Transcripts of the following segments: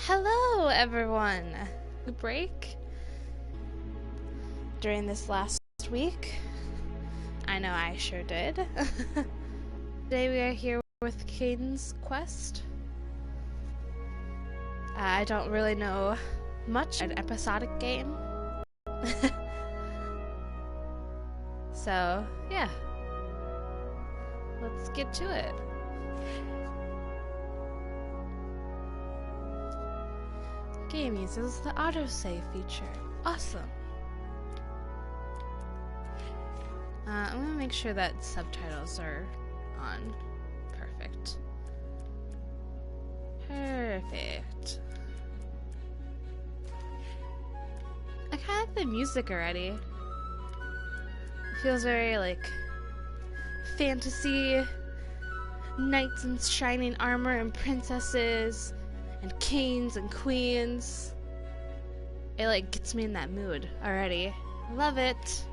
Hello, everyone! Break during this last week. I know I sure did. Today we are here with Caden's Quest. I don't really know much an episodic game. So, yeah. Let's get to it. Game uses the autosave feature. Awesome. I'm gonna make sure that subtitles are on. Perfect. Perfect. I kinda like the music already. It feels very like fantasy, knights in shining armor and princesses and kings and queens. It like gets me in that mood already. Love it.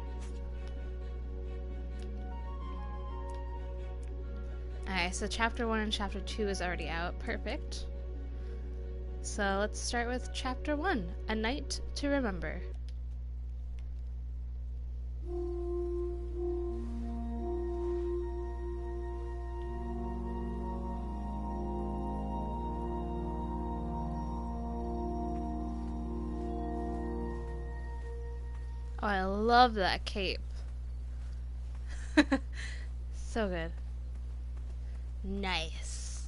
Alright, so chapter 1 and chapter 2 is already out. Perfect. So let's start with chapter 1, A Night to Remember. Oh, I love that cape. So good. Nice.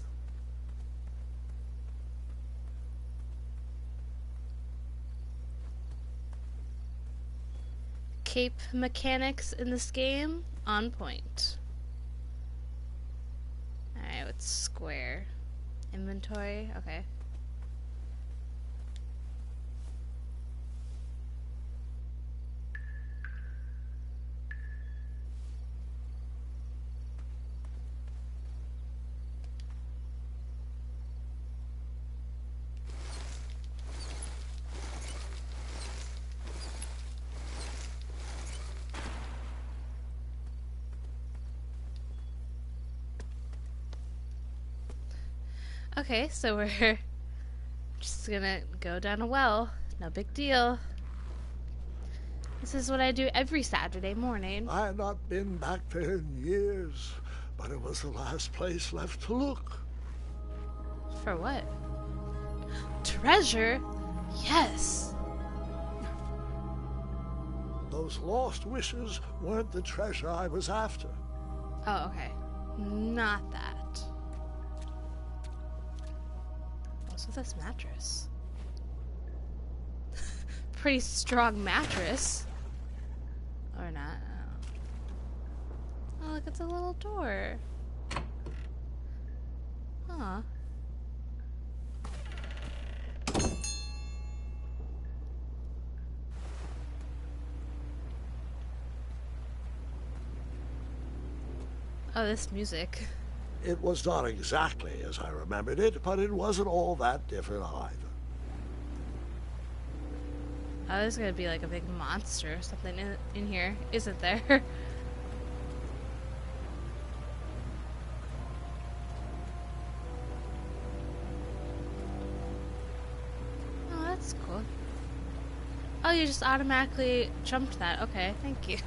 Cape mechanics in this game, on point. Alright, what's square? Inventory? Okay. Okay, so we're just gonna go down a well. No big deal. This is what I do every Saturday morning. I had not been back there in years, but it was the last place left to look. For what? Treasure? Yes! Those lost wishes weren't the treasure I was after. Oh, okay. Not that. What's with this mattress? Pretty strong mattress. Or not. Oh, look, it's a little door. Huh. Oh, this music. It was not exactly as I remembered it, but it wasn't all that different either. Oh, there's gonna be like a big monster or something in here, isn't there? Oh, that's cool. Oh, you just automatically jumped that. Okay, thank you.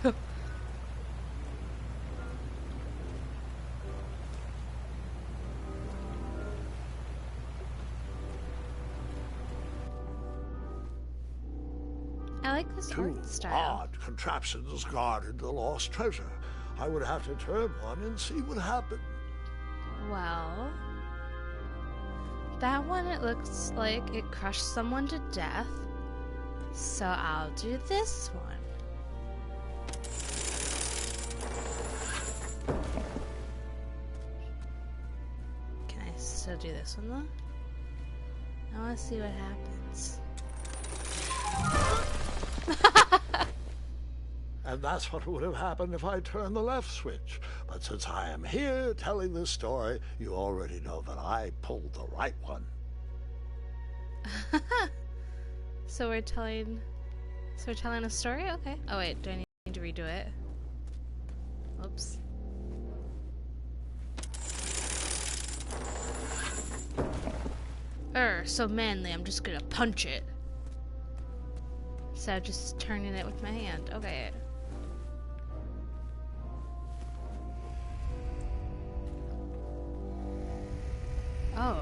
I like this art style. Odd contraptions guarded the lost treasure. I would have to turn one and see what happened. Well, that one, it looks like it crushed someone to death. So I'll do this one. Can I still do this one though? I want to see what happens. And that's what would have happened if I turned the left switch. But since I am here telling this story, you already know that I pulled the right one. So we're telling a story? Okay. Oh wait, do I need to redo it? Oops. So manly, I'm just gonna punch it. Instead of just turning it with my hand. Okay. Oh.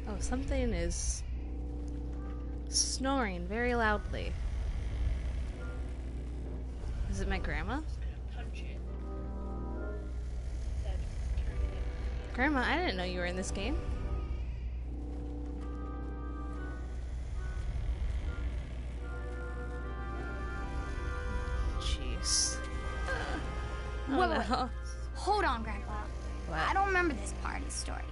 Oh, something is snoring very loudly. Is it my grandma? Grandma, I didn't know you were in this game. Jeez. Wait. Hold on, Grandpa. What? I don't remember this part of the story.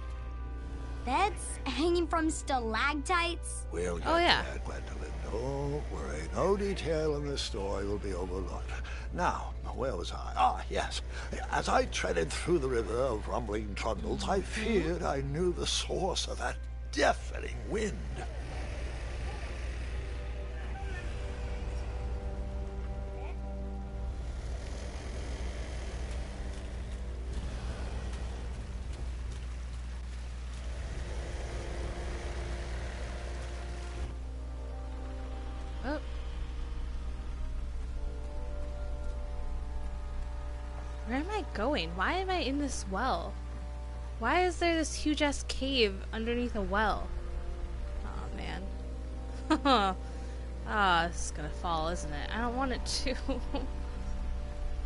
Beds hanging from stalactites? We'll get yeah. there, Gwendolyn. Don't worry. No detail in this story will be overlooked. Now, where was I? Ah, yes. As I treaded through the river of rumbling trundles, I feared I knew the source of that deafening wind. Oh. Where am I going? Why am I in this well? Why is there this huge ass cave underneath a well? Oh man. This is gonna fall, isn't it? I don't want it to.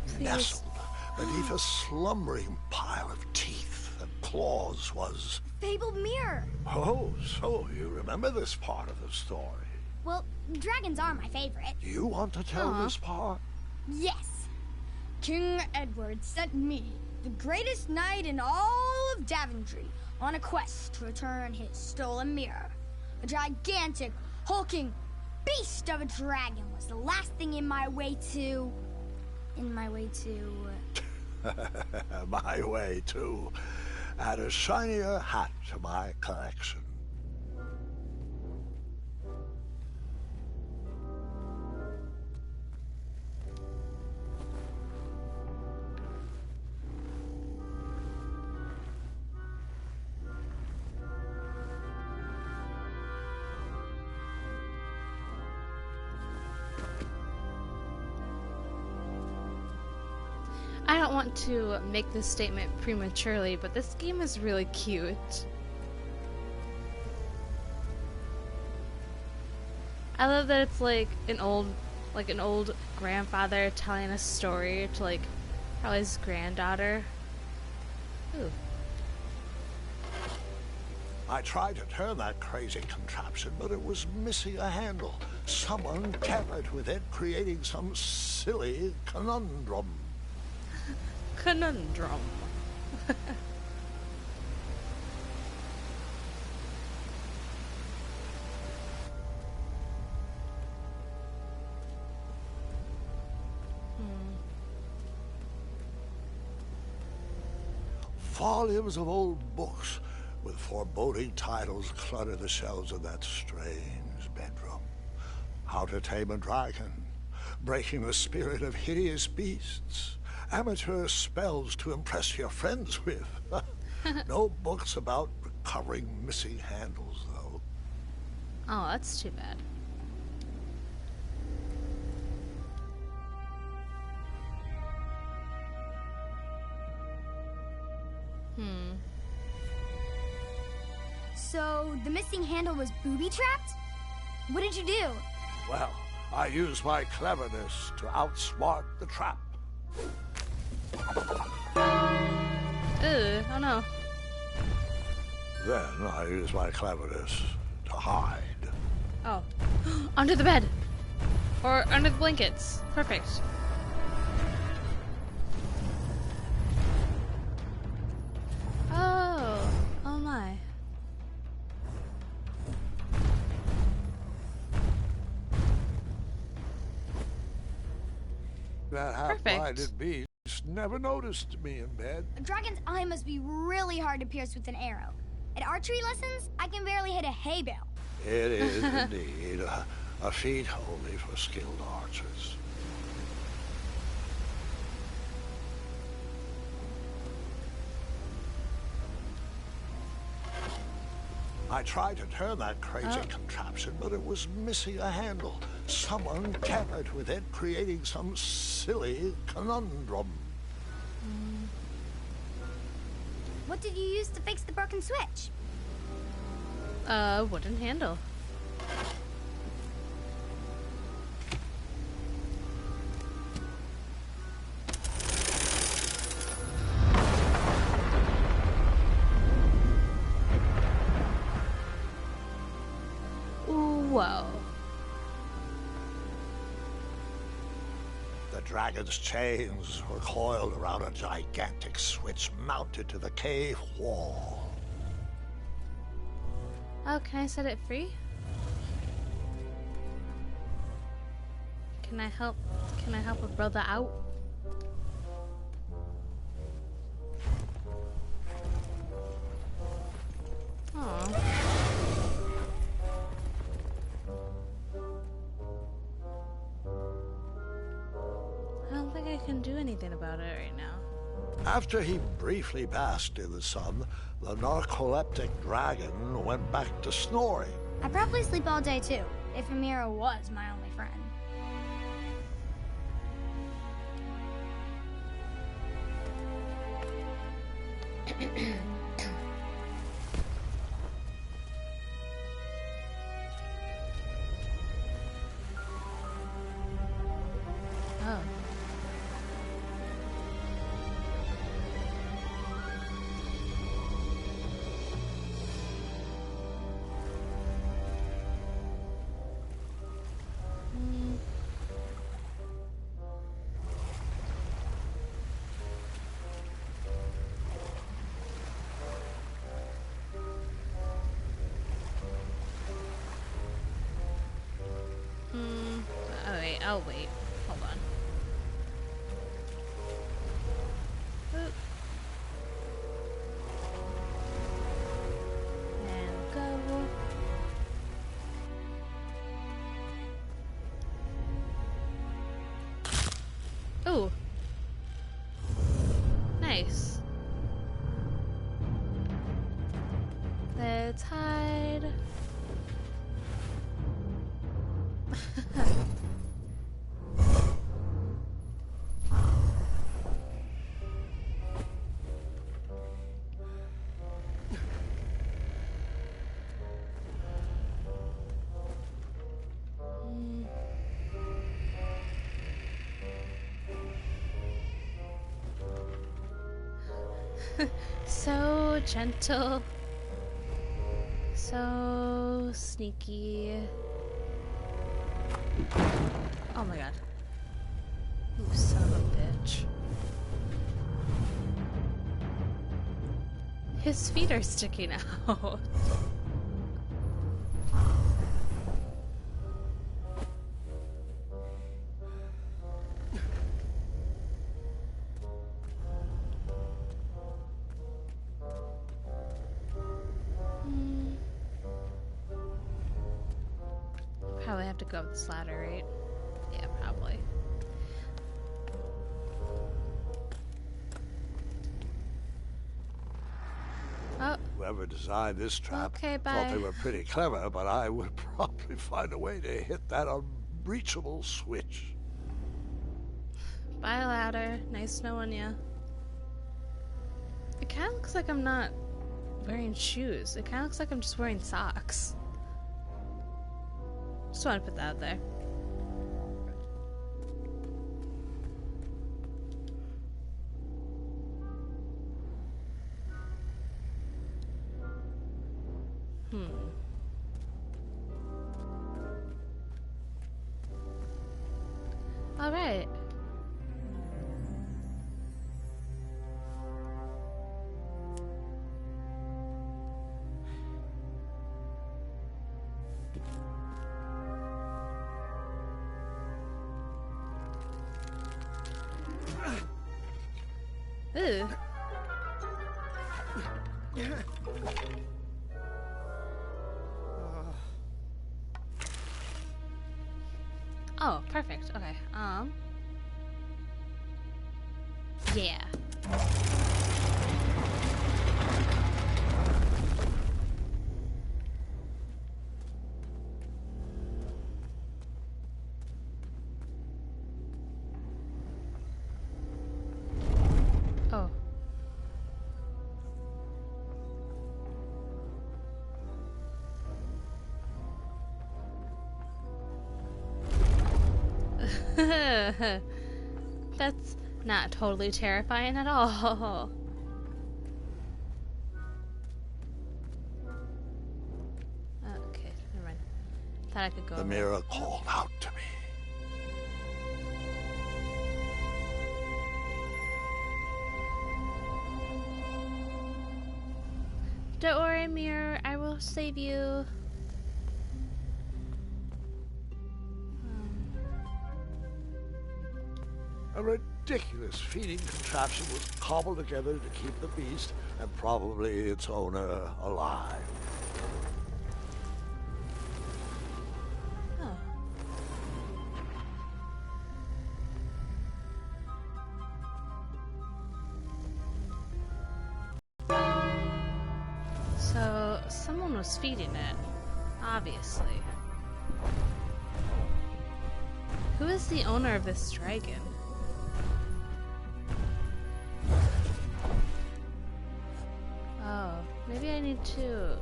Please. Nestled beneath a slumbering pile of teeth and claws was... Fabled mirror. Oh, so you remember this part of the story. Well, dragons are my favorite. You want to tell this part? Yes. King Edward sent me, the greatest knight in all of Daventry, on a quest to return his stolen mirror. A gigantic, hulking beast of a dragon was the last thing in my way to... My way to add a shinier hat to my collection. I don't want to make this statement prematurely, but this game is really cute. I love that it's like an old grandfather telling a story to like probably his granddaughter. Ooh. I tried to turn that crazy contraption, but it was missing a handle. Someone tampered with it, creating some silly conundrum. Conundrum. Volumes of old books with foreboding titles clutter the shelves of that strange bedroom. How to Tame a Dragon, Breaking the Spirit of Hideous Beasts, Amateur Spells to Impress Your Friends with. No books about recovering missing handles, though. Oh, that's too bad. So, the missing handle was booby-trapped? What did you do? Well, I used my cleverness to outsmart the trap. Ugh, oh no. Then I used my cleverness to hide. Oh. Under the bed! Or under the blankets. Perfect. Oh. Oh my. That half-blinded beast never noticed me in bed. A dragon's eye must be really hard to pierce with an arrow. At archery lessons, I can barely hit a hay bale. It is indeed a feat only for skilled archers. I tried to turn that crazy contraption, but it was missing a handle. Someone tampered with it, creating some silly conundrum. What did you use to fix the broken switch? Wooden handle. Whoa. The dragon's chains were coiled around a gigantic switch mounted to the cave wall. Oh, can I set it free? Can I help a brother out? Aww. I don't think I can do anything about it right now. After he briefly basked in the sun, the narcoleptic dragon went back to snoring. I probably sleep all day too, if Amira was my only friend. Oh. Oh wait, I'll wait. Hold on. Oop. And go. Ooh. Nice. Let's hide. So gentle. So sneaky. Oh my god. You son of a bitch. His feet are sticking out. Probably have to go up this ladder, right? Yeah, probably. Oh. Whoever designed this trap Okay, thought they bye. were pretty clever, but I would probably find a way to hit that unbreachable switch. Bye, ladder. Nice knowing ya. It kind of looks like I'm not wearing shoes. It kind of looks like I'm just wearing socks. Just want to put that out there. All right. Ooh. Oh, perfect. Okay. Yeah. That's not totally terrifying at all. Okay, never mind. Thought I could go. The mirror called out to me. Don't worry, mirror. I will save you. A ridiculous feeding contraption was cobbled together to keep the beast and probably its owner alive. Oh. So, someone was feeding it, obviously. Who is the owner of this dragon? Oh, maybe I need to...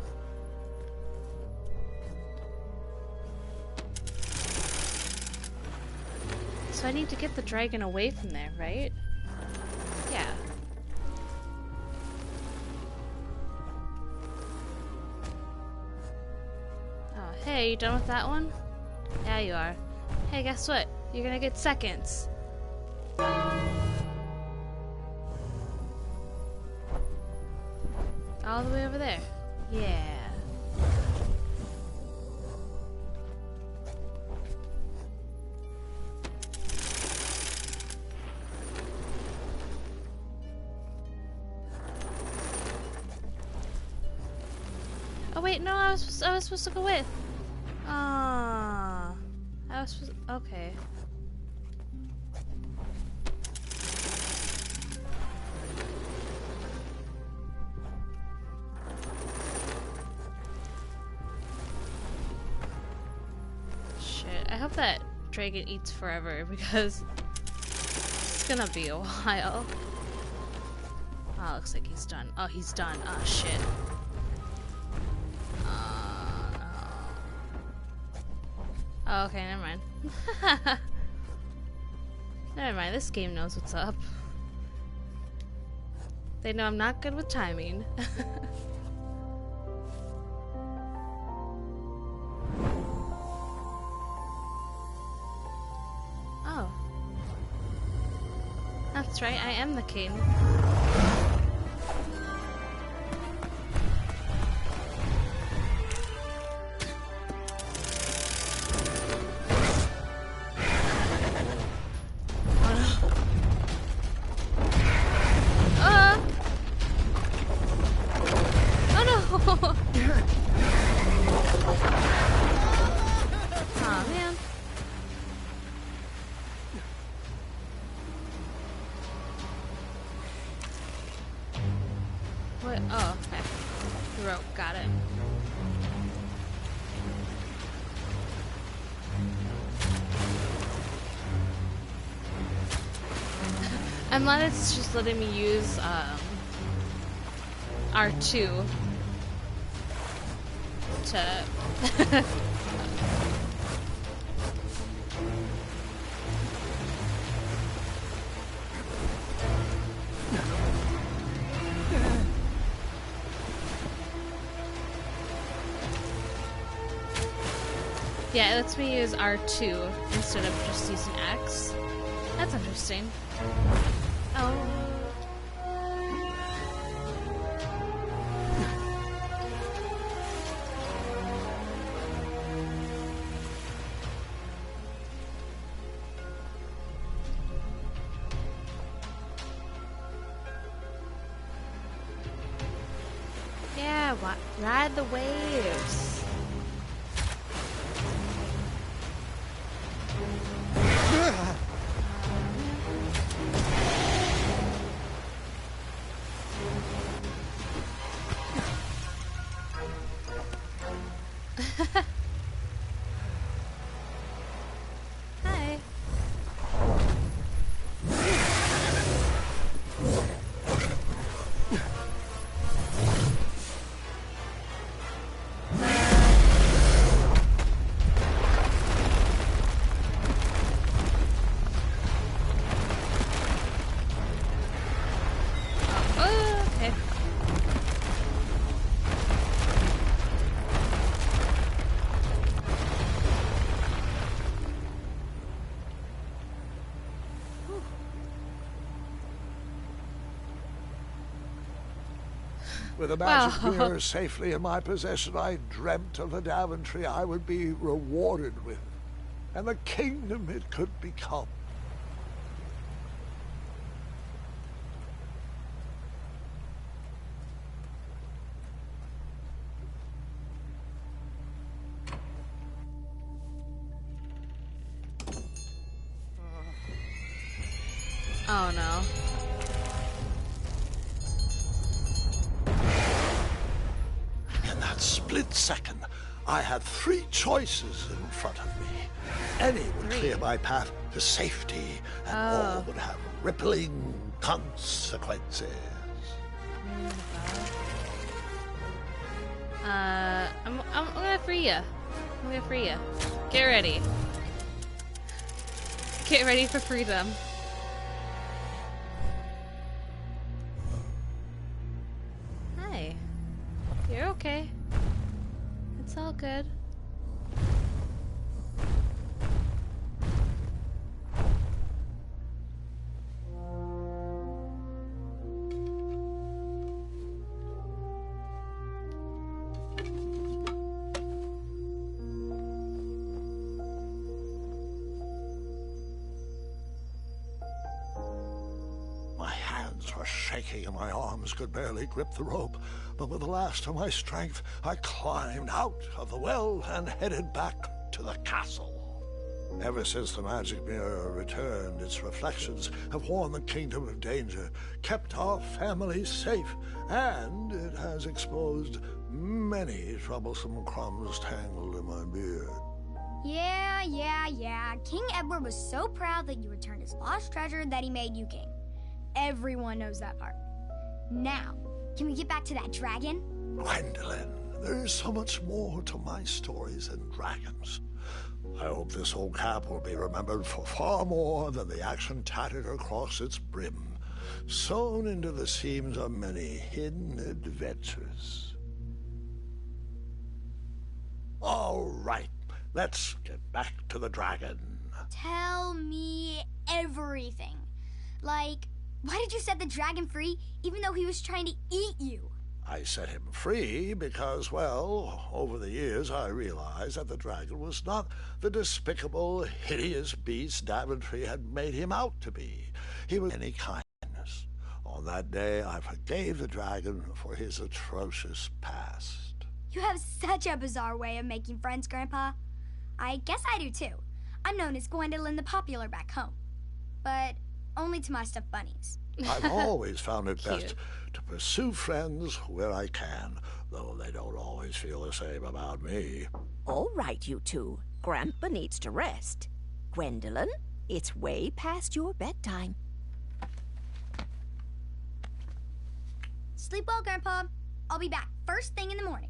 So I need to get the dragon away from there, right? Yeah. Oh, hey, you done with that one? Yeah, you are. Hey, guess what? You're gonna get seconds. All the way over there. Yeah. Oh wait, no, I was supposed to go with. Ah, I was supposed. Okay. Shit, I hope that dragon eats forever because it's gonna be a while. Oh, looks like he's done. Oh, he's done. Oh, shit. Oh, okay, never mind. Never mind, this game knows what's up. They know I'm not good with timing. Oh. That's right, I am the king. Oh, okay. The rope, got it. I'm glad it's just letting me use R2 to yeah, it lets me use R2 instead of just using X. That's interesting. Oh. Yeah, ride the waves. Hi. With the magic mirror safely in my possession, I dreamt of the Daventry I would be rewarded with, and the kingdom it could become. Oh no. In that split second, I had 3 choices in front of me. Any would clear my path to safety, and all would have rippling consequences. I'm gonna free you. I'm gonna free you. Get ready. Get ready for freedom. Hi. You're okay. It's all good. Shaking and my arms could barely grip the rope, but with the last of my strength, I climbed out of the well and headed back to the castle. Ever since the magic mirror returned, its reflections have warned the kingdom of danger, kept our family safe, and it has exposed many troublesome crumbs tangled in my beard. Yeah. King Edward was so proud that you returned his lost treasure that he made you king. Everyone knows that part. Now, can we get back to that dragon? Gwendolyn, there is so much more to my stories than dragons. I hope this old cap will be remembered for far more than the action tattered across its brim, sewn into the seams of many hidden adventures. All right, let's get back to the dragon. Tell me everything. Like, why did you set the dragon free even though he was trying to eat you? I set him free because, well, over the years I realized that the dragon was not the despicable, hideous beast Daventry had made him out to be. He was any kindness. On that day, I forgave the dragon for his atrocious past. You have such a bizarre way of making friends, Grandpa. I guess I do too. I'm known as Gwendolyn the Popular back home. But only to my stuffed bunnies. I've always found it best to pursue friends where I can, though they don't always feel the same about me. All right, you two. Grandpa needs to rest. Gwendolyn, it's way past your bedtime. Sleep well, Grandpa. I'll be back first thing in the morning.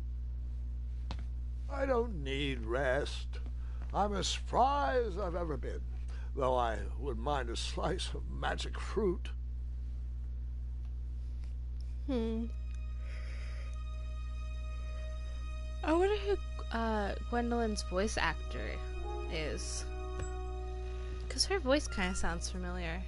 I don't need rest. I'm as spry as I've ever been, though I wouldn't mind a slice of magic fruit. I wonder who Gwendolyn's voice actor is. Because her voice kind of sounds familiar.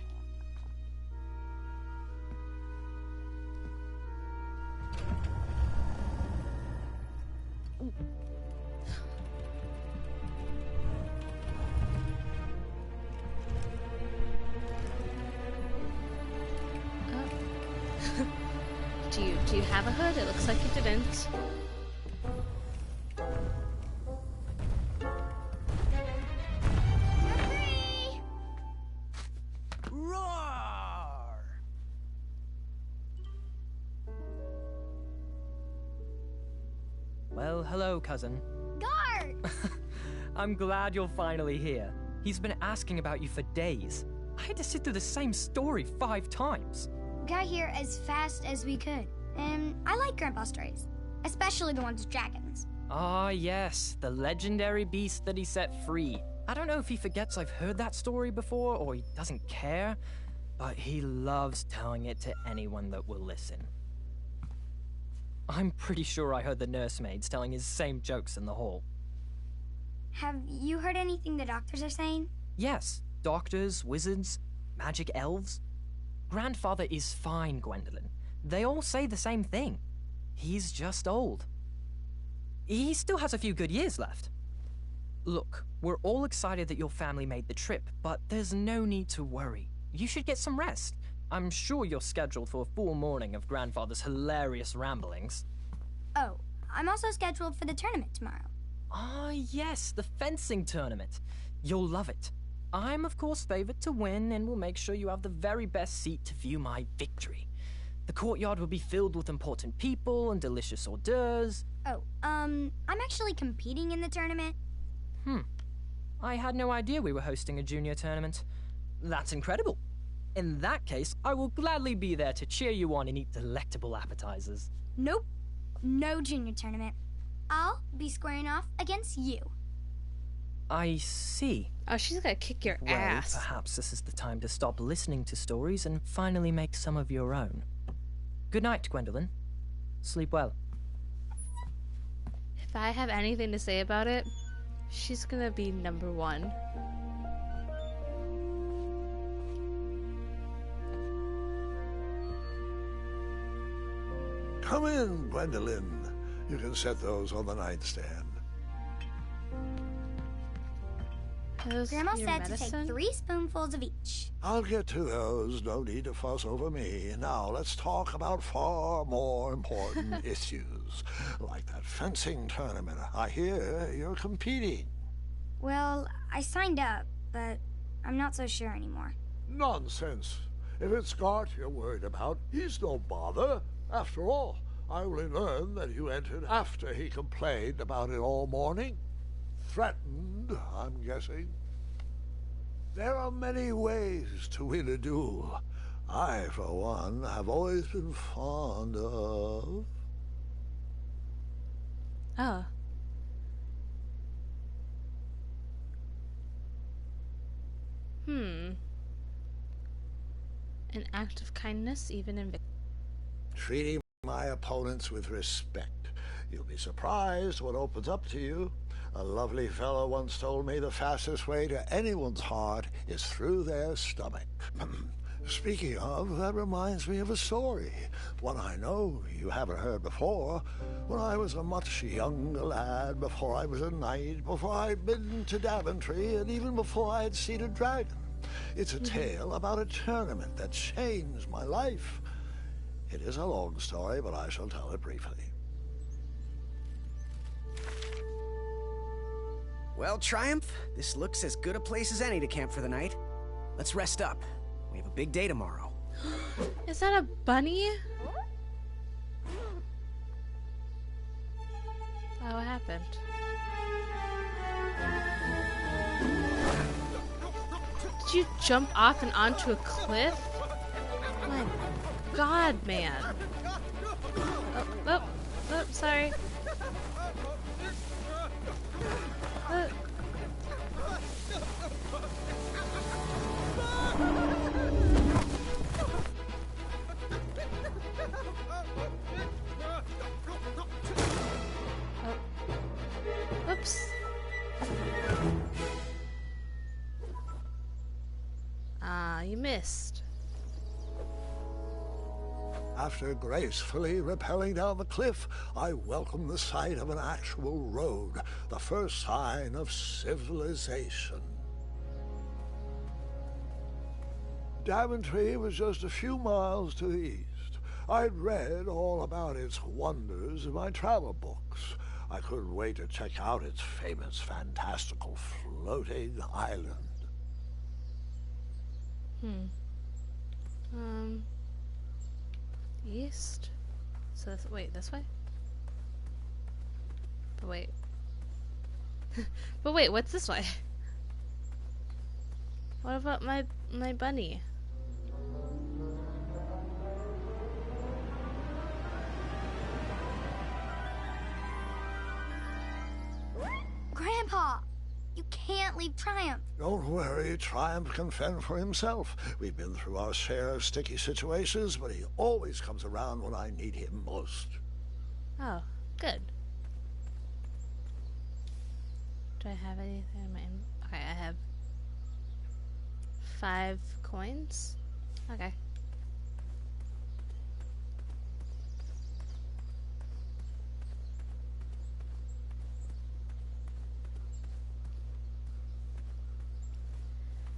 Do you have a hood? It looks like you didn't. Roar! Well, hello, cousin. Guard! I'm glad you're finally here. He's been asking about you for days. I had to sit through the same story 5 times. We got here as fast as we could. And I like Grandpa's stories, especially the ones with dragons. Ah, yes, the legendary beast that he set free. I don't know if he forgets I've heard that story before or he doesn't care, but he loves telling it to anyone that will listen. I'm pretty sure I heard the nursemaids telling his same jokes in the hall. Have you heard anything the doctors are saying? Yes, doctors, wizards, magic elves. Grandfather is fine, Gwendolyn. They all say the same thing. He's just old. He still has a few good years left. Look, we're all excited that your family made the trip, but there's no need to worry. You should get some rest. I'm sure you're scheduled for a full morning of Grandfather's hilarious ramblings. Oh, I'm also scheduled for the tournament tomorrow. Ah, yes, the fencing tournament. You'll love it. I'm, of course, favored to win, and will make sure you have the very best seat to view my victory. The courtyard will be filled with important people and delicious hors d'oeuvres. Oh, I'm actually competing in the tournament. I had no idea we were hosting a junior tournament. That's incredible. In that case, I will gladly be there to cheer you on and eat delectable appetizers. Nope, no junior tournament. I'll be squaring off against you. I see. Oh, she's gonna kick your Well, ass. perhaps this is the time to stop listening to stories and finally make some of your own. Good night, Gwendolyn. Sleep well. If I have anything to say about it, she's gonna be number one. Come in, Gwendolyn. You can set those on the nightstand. Those Grandma your said to medicine? take 3 spoonfuls of each. I'll get to those. No need to fuss over me. Now let's talk about far more important issues, like that fencing tournament. I hear you're competing. Well, I signed up, but I'm not so sure anymore. Nonsense. If it's Scott you're worried about, he's no bother. After all, I only learned that you entered after he complained about it all morning. Threatened, I'm guessing. There are many ways to win a duel. I, for one, have always been fond of... Oh. An act of kindness, even in victory. treating my opponents with respect. You'll be surprised what opens up to you. A lovely fellow once told me the fastest way to anyone's heart is through their stomach. Speaking of, that reminds me of a story, one I know you haven't heard before. When I was a much younger lad, before I was a knight, before I'd been to Daventry, and even before I had seen a dragon. It's a tale about a tournament that changed my life. It is a long story, but I shall tell it briefly. Well, Triumph, this looks as good a place as any to camp for the night. Let's rest up. We have a big day tomorrow. Is that a bunny? Oh, what happened? Did you jump off and onto a cliff? My God, man. Oh, sorry. Oops. Ah, you missed. After gracefully rappelling down the cliff, I welcomed the sight of an actual road, the first sign of civilization. Daventry was just a few miles to the east. I'd read all about its wonders in my travel books. I couldn't wait to check out its famous, fantastical floating island. East? So this, wait, this way? But wait. But wait, what's this way? What about my bunny? Grandpa, you can't leave Triumph. Don't worry, Triumph can fend for himself. We've been through our share of sticky situations, but he always comes around when I need him most. Oh, good. Do I have anything in my... Okay, I have 5 coins. Okay.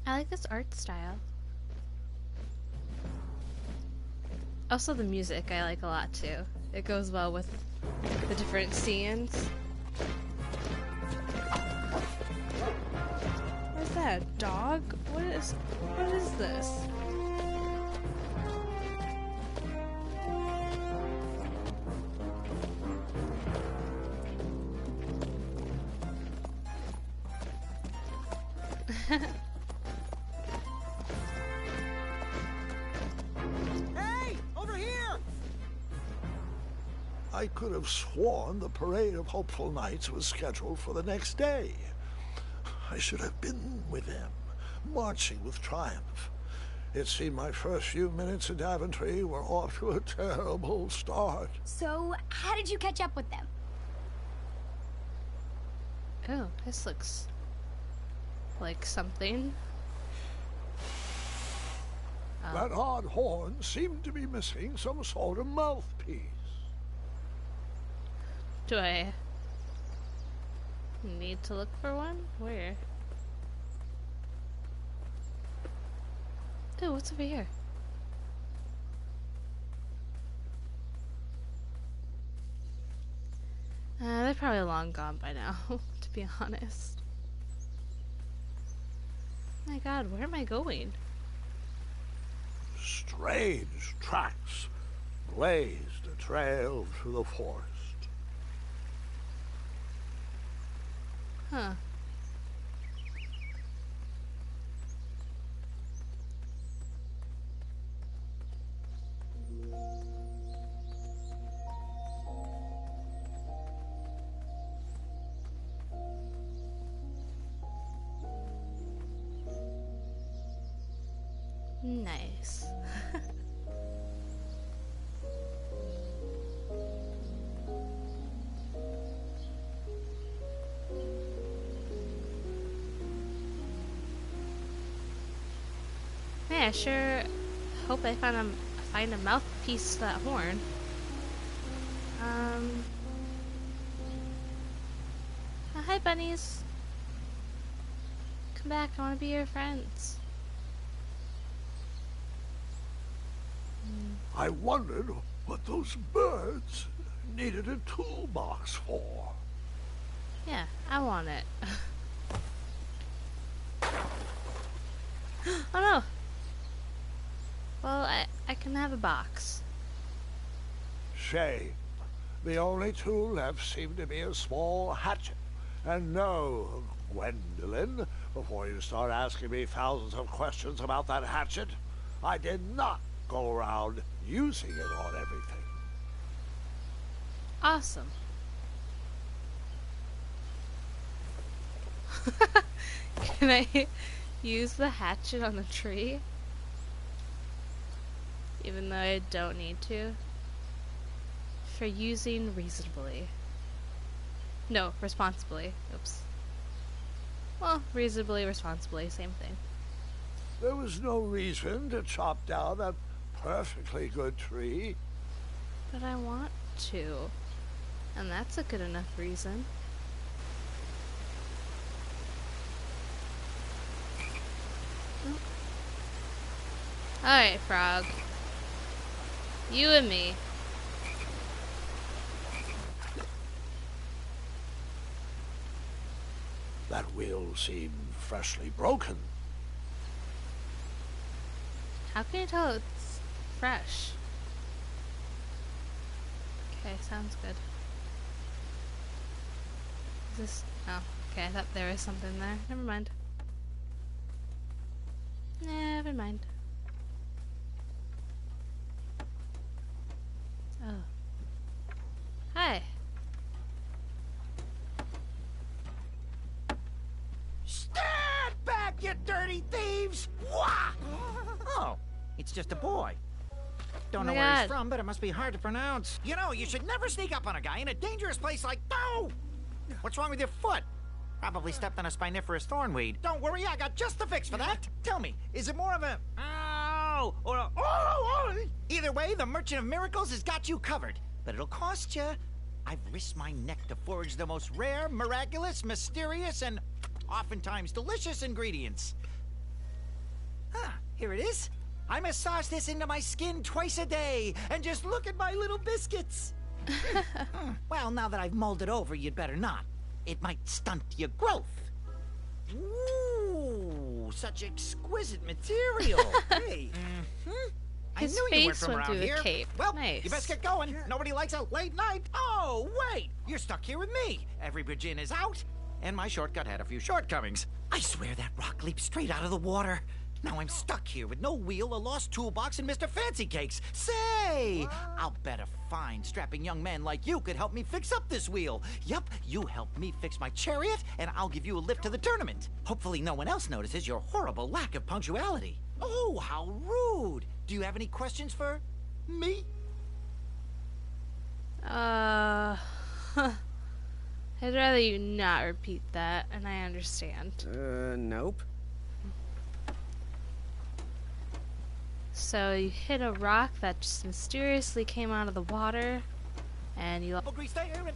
I like this art style. Also the music I like a lot too. It goes well with the different scenes. What is that? A dog? What is this? Hey! Over here! I could have sworn the Parade of Hopeful Knights was scheduled for the next day. I should have been with them, marching with triumph. It seemed my first few minutes in Daventry were off to a terrible start. So, how did you catch up with them? Oh, this looks like something. That odd horn seemed to be missing some sort of mouthpiece. Do I need to look for one? Where? Oh, what's over here? They're probably long gone by now, to be honest. My god, where am I going? Strange tracks blazed a trail through the forest. Huh. Nice. Yeah, I sure hope I find a mouthpiece to that horn. Hi bunnies. Come back, I wanna be your friends. I wondered what those birds needed a toolbox for. Yeah, I want it. Oh no! Well, I can have a box. Shame. The only tool left seemed to be a small hatchet. And no, Gwendolyn, before you start asking me thousands of questions about that hatchet, I did not go around using it on everything. Awesome. Can I use the hatchet on the tree? Even though I don't need to? For using reasonably. No, responsibly. Oops. Well, reasonably, responsibly, same thing. There was no reason to chop down that perfectly good tree. But I want to. And that's a good enough reason. Alright, Frog. You and me. That wheel seemed freshly broken. How can you tell it's fresh? Okay, sounds good. Is this... Oh, okay, I thought there was something there. Never mind. Never mind. Oh. Hi. Stand back, you dirty thieves! Wah! Oh, it's just a boy. Don't know my where God. he's from, but it must be hard to pronounce. You know, you should never sneak up on a guy in a dangerous place like... No! What's wrong with your foot? Probably stepped on a spiniferous thornweed. Don't worry, I got just the fix for that. Tell me, is it more of a... Ow! Or a... Oh! Either way, the Merchant of Miracles has got you covered. But it'll cost you. I've risked my neck to forage the most rare, miraculous, mysterious, and oftentimes delicious ingredients. Here it is. I massage this into my skin twice a day, and just look at my little biscuits. Well, now that I've molded over, you'd better not. It might stunt your growth. Ooh, such exquisite material. Hey. His I knew you weren't face from went around through the here. cape. Well, Nice. you best get going. Nobody likes a late night. Oh, wait. You're stuck here with me. Every bridge in is out, and my shortcut had a few shortcomings. I swear that rock leaped straight out of the water. Now I'm stuck here with no wheel, a lost toolbox, and Mr. Fancy Cakes. Say, I'll bet a fine, strapping young man like you could help me fix up this wheel. Yup, you help me fix my chariot, and I'll give you a lift to the tournament. Hopefully no one else notices your horrible lack of punctuality. Oh, how rude. Do you have any questions for me? I'd rather you not repeat that, and I understand. Nope. So you hit a rock that just mysteriously came out of the water, and you... Stay here and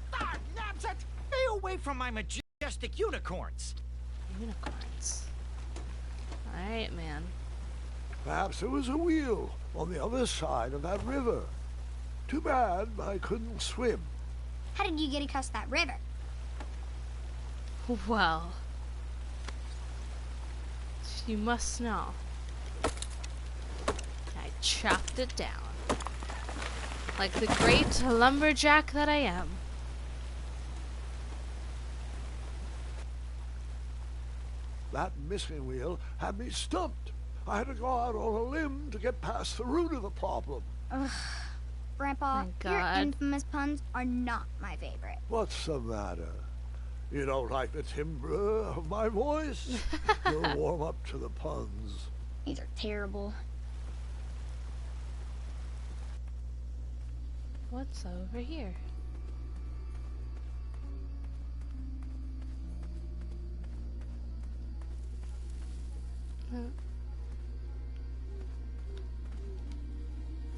nabs it. Stay away from my majestic unicorns. Unicorns. Alright, man. Perhaps there was a wheel on the other side of that river. Too bad I couldn't swim. How did you get across that river? Well... you must know. I chopped it down. Like the great lumberjack that I am. That missing wheel had me stumped. I had to go out on a limb to get past the root of the problem. Ugh. Grandpa, Thank your God. infamous puns are not my favorite. What's the matter? You don't like the timbre of my voice? You'll warm up to the puns. These are terrible. What's over here?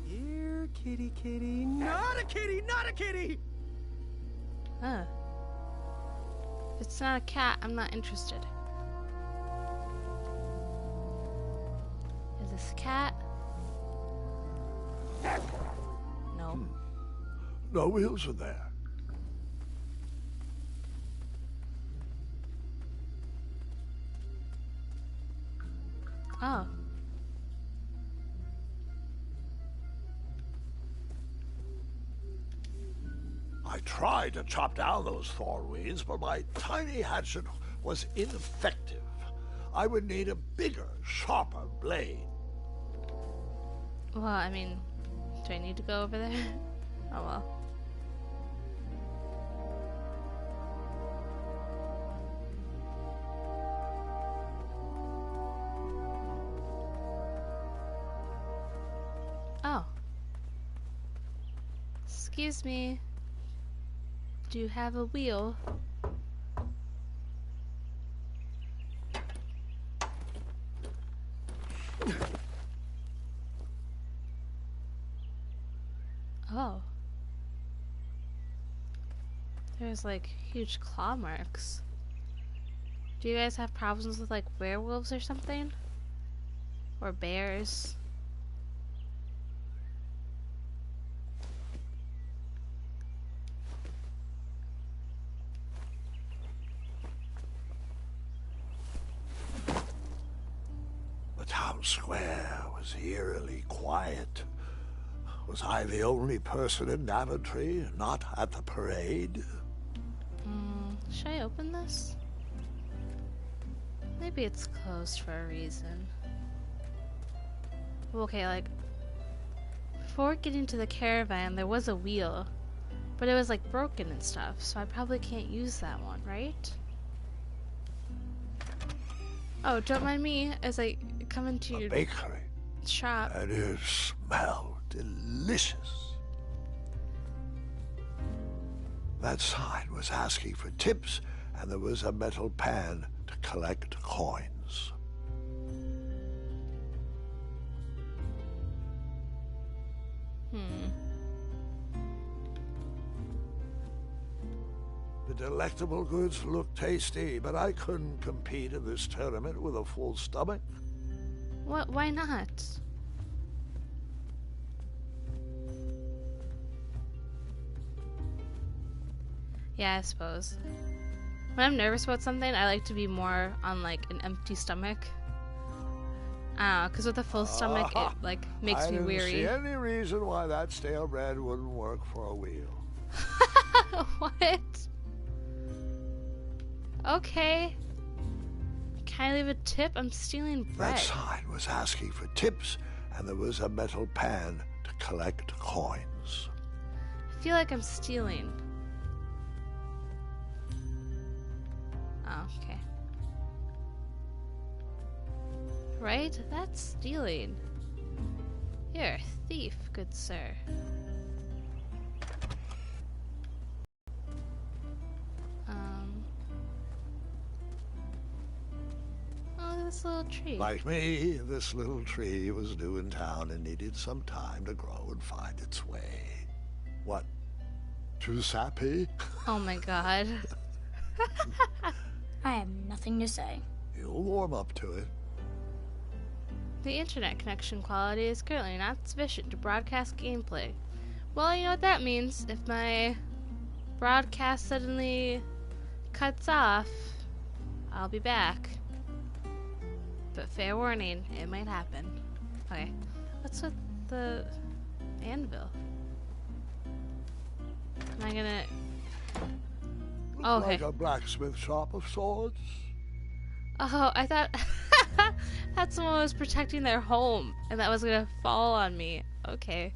Here, kitty, kitty. Not a kitty, not a kitty! Huh. If it's not a cat, I'm not interested. Is this a cat? No. No wheels are there. Oh. I tried to chop down those thorn weeds, but my tiny hatchet was ineffective. I would need a bigger, sharper blade. Well, I mean, do I need to go over there? Oh well. Oh. Excuse me. Do you have a wheel? Oh. There's like huge claw marks. Do you guys have problems with like werewolves or something? Or bears? The town square was eerily quiet. Was I the only person in Daventry not at the parade? Should I open this? Maybe it's closed for a reason. Okay, like, before getting to the caravan, there was a wheel, but it was like broken and stuff, so I probably can't use that one, right? Oh, don't mind me as I come into A your bakery. shop. And it smelled delicious. That sign was asking for tips, and there was a metal pan to collect coins. The delectable goods looked tasty, but I couldn't compete in this tournament with a full stomach. What? Why not? Yeah, I suppose. When I'm nervous about something, I like to be more on like an empty stomach. Because with a full stomach, it like makes me weary. I didn't see any reason why that stale bread wouldn't work for a wheel. What? Okay. Can I leave a tip? I'm stealing bread. That sign was asking for tips, and there was a metal pan to collect coins. I feel like I'm stealing. Oh, okay. Right? That's stealing. You're a thief, good sir. Oh, this little tree. Like me, this little tree was new in town and needed some time to grow and find its way. What? Too sappy? Oh my god. I have nothing to say. You'll warm up to it. The internet connection quality is currently not sufficient to broadcast gameplay. Well, you know what that means. If my broadcast suddenly cuts off, I'll be back. But fair warning, it might happen. Okay, what's with the anvil? Am I gonna... Oh, okay. Like a blacksmith shop of sorts. Oh, I thought... that someone was protecting their home, and that was gonna fall on me. Okay.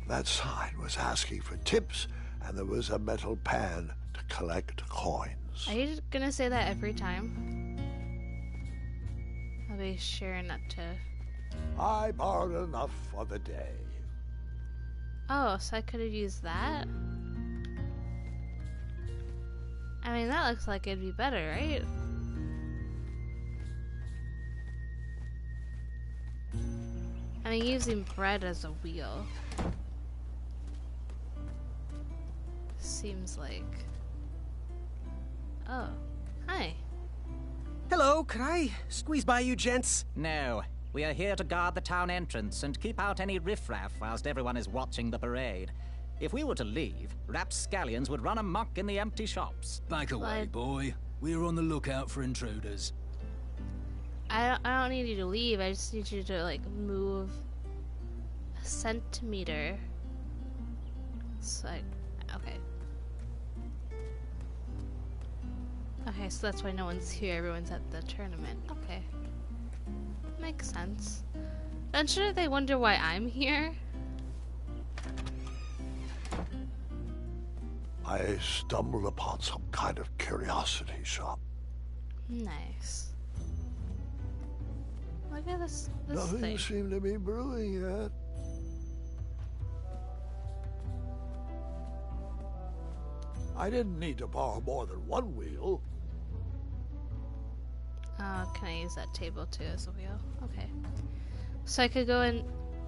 That sign was asking for tips, and there was a metal pan to collect coins. Are you gonna say that every time? I'll be sure not to... I borrowed enough for the day. Oh, so I could have used that? I mean, that looks like it'd be better, right? I mean, using bread as a wheel seems like... Oh, hi. Hello, could I squeeze by you gents? No. We are here to guard the town entrance and keep out any riffraff whilst everyone is watching the parade. If we were to leave, rapscallions would run amok in the empty shops. Back away, boy. We're on the lookout for intruders. I don't need you to leave. I just need you to, like, move a centimeter. So, okay. Okay, so that's why no one's here. Everyone's at the tournament. Okay. Makes sense. Then shouldn't they wonder why I'm here? I stumbled upon some kind of curiosity shop. Nice. Look at this Nothing thing. seemed to be brewing yet. I didn't need to borrow more than one wheel. Oh, can I use that table too as a wheel? Okay. So I could go in.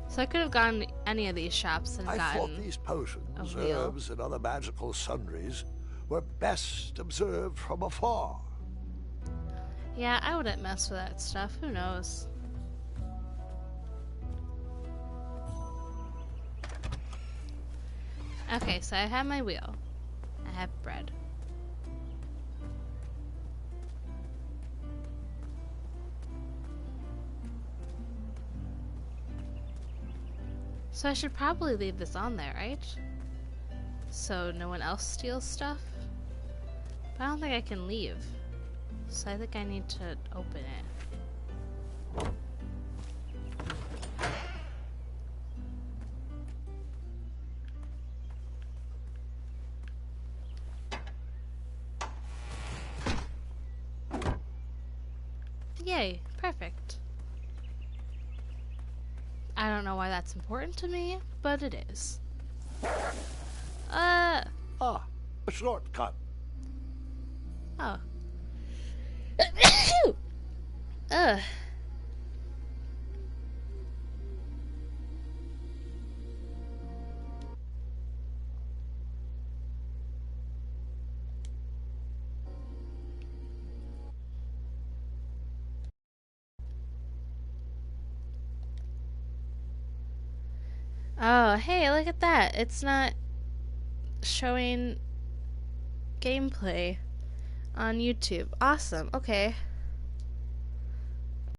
So I could have gone to any of these shops and I gotten thought these potions, a wheel. herbs, and other magical sundries were best observed from afar. Yeah, I wouldn't mess with that stuff. Who knows? Okay, so I have my wheel. I have bread. So I should probably leave this on there, right? So no one else steals stuff? But I don't think I can leave. So I think I need to open it. Yay, perfect. I don't know why that's important to me, but it is. Ah, a shortcut. Oh. Ugh. Oh, hey, look at that. It's not showing gameplay on YouTube. Awesome. Okay.